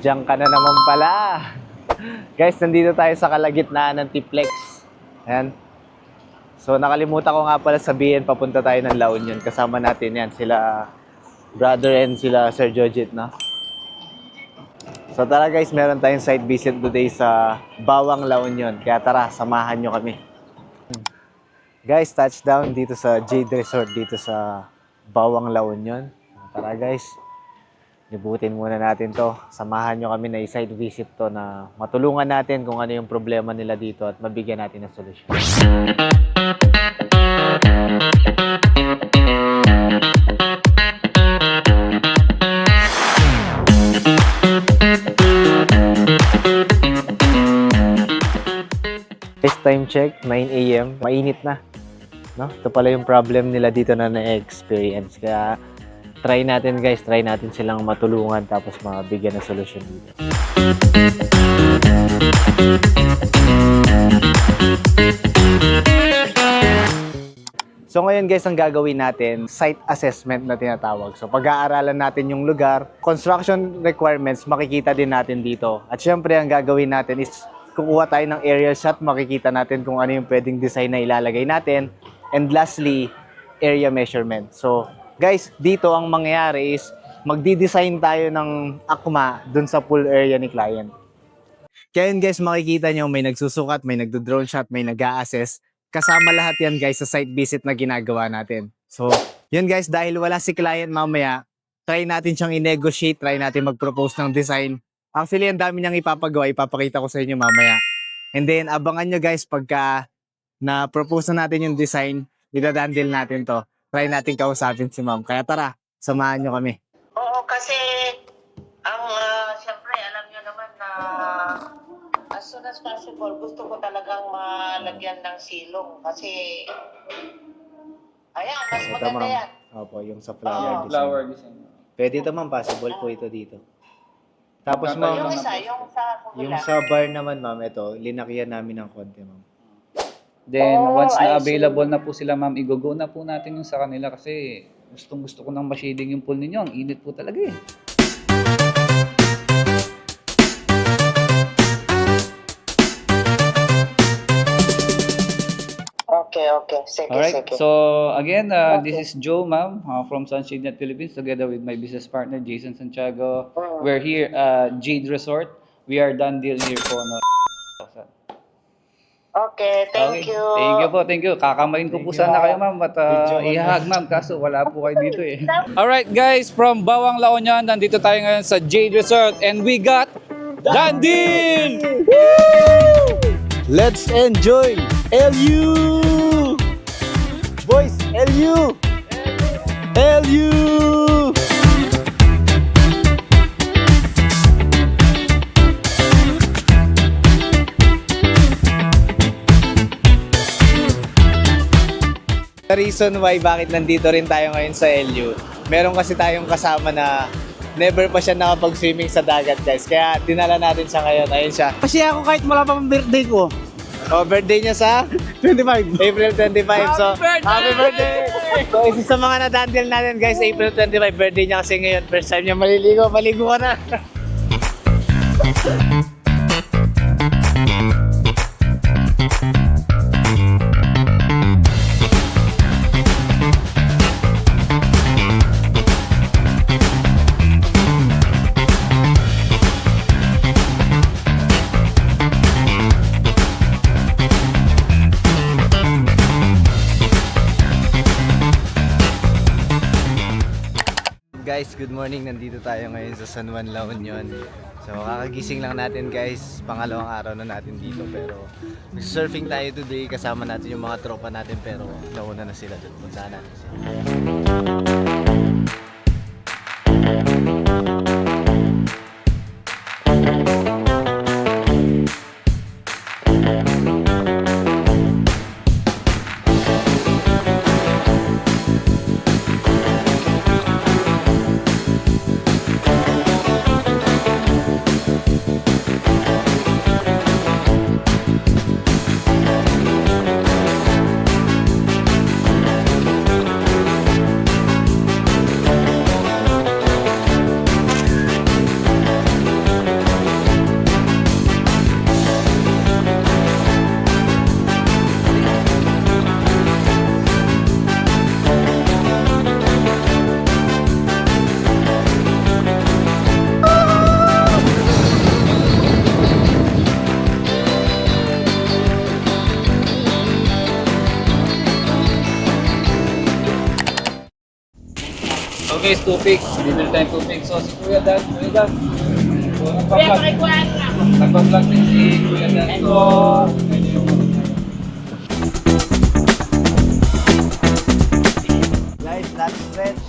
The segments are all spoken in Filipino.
Diyan ka na naman pala. Guys, nandito tayo sa kalagitnaan ng Tiplex. Ayan. So, nakalimutan ko nga pala sabihin, papunta tayo ng La Union. Kasama natin yan, sila brother and sila Sir Jojit, no? So, tara guys, meron tayong site visit today sa Bawang La Union. Kaya tara, samahan nyo kami. Guys, touchdown dito sa Jade Resort, dito sa Bawang La Union. Tara guys. Libutin muna natin to. Samahan nyo kami na i-site visit to na matulungan natin kung ano yung problema nila dito at mabigyan natin ng solusyon. Guys, time check, 9 AM. Mainit na. No? Ito pala yung problem nila dito na na-experience. Kaya try natin guys, try natin silang matulungan tapos mabigyan ng solusyon dito. So ngayon guys, ang gagawin natin, site assessment na tinatawag. So pag-aaralan natin yung lugar, construction requirements, makikita din natin dito. At syempre, ang gagawin natin is kukuha tayo ng aerial shot, makikita natin kung ano yung pwedeng design na ilalagay natin. And lastly, area measurement. So guys, dito ang mangyayari is magdi-design tayo ng akma dun sa pool area ni client. Kaya yun guys, makikita nyo may nagsusukat, may nagdo-drone shot, may nag-a-assess. Kasama lahat yan guys sa site visit na ginagawa natin. So, yun guys, dahil wala si client mamaya, try natin siyang i-negotiate, try natin mag-propose ng design. Actually, ang dami niyang ipapagawa, ipapakita ko sa inyo mamaya. And then, abangan nyo guys, pagka na-propose na natin yung design, idadandil natin to. Try natin kausapin si ma'am. Kaya tara, samahan nyo kami. Oo, kasi ang siyempre alam niyo naman na as soon as possible gusto ko talagang malagyan ng silong kasi ayan, mas Ito maganda ma'am. yan. Opo, yung sa flower design. Flower design. Pwede ito ma'am, possible po ito dito. Tapos Yung ma'am, Yung isa, yung sa yung kugula. sa bar naman ma'am, ito, linakyan namin ng konti ma'am. Then, Oh, once na I see. available na po sila, ma'am, i-go na po natin yung sa kanila kasi gustong-gusto ko nang ma-shading yung pool ninyo. Ang init po talaga eh. Okay. Sige, Alright, sige. so again, this is Joe, ma'am, from Sunshine Net Philippines, together with my business partner, Jason Santiago. We're here at Jade Resort. We are done deal here po. No? Okay, thank you. Thank you po, thank you. Kakamain ko po sana kayo, ma'am, at ihahag, ma'am, kaso wala po kayo dito eh. Alright guys, from Bawang La Union, nandito tayo ngayon sa Jade Resort and we got done deal! Let's enjoy LU! Boys, LU! LU! The reason why bakit nandito rin tayo ngayon sa LU, meron kasi tayong kasama na never pa siya nakapag-swimming sa dagat guys. Kaya dinala natin siya ngayon. Ayun siya. Kasi ako kahit wala pa birthday ko. Oh, birthday niya sa 25. April 25. So, happy birthday! So, isa sa mga nadandil natin guys, April 25, birthday niya kasi ngayon. First time niya maliligo. Maligo ka na. Guys, good morning. Nandito tayo ngayon sa San Juan, La Union. So, kakagising lang natin guys. Pangalawang araw na natin dito. Pero, surfing tayo today. Kasama natin yung mga tropa natin. Pero, nauna na sila doon. Puntahan natin sila. guys, tubig. Bibili tayong tubig. So si Kuya Dan. So, nagpa-vlog din si Kuya Dan. So, Guys, last stretch.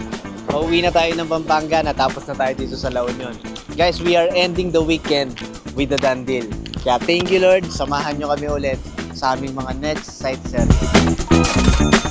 Pauwi na tayo ng Pampanga, natapos na tayo dito sa La Union. Guys, we are ending the weekend with the Dandil. Kaya thank you Lord, samahan nyo kami ulit sa aming mga next site service.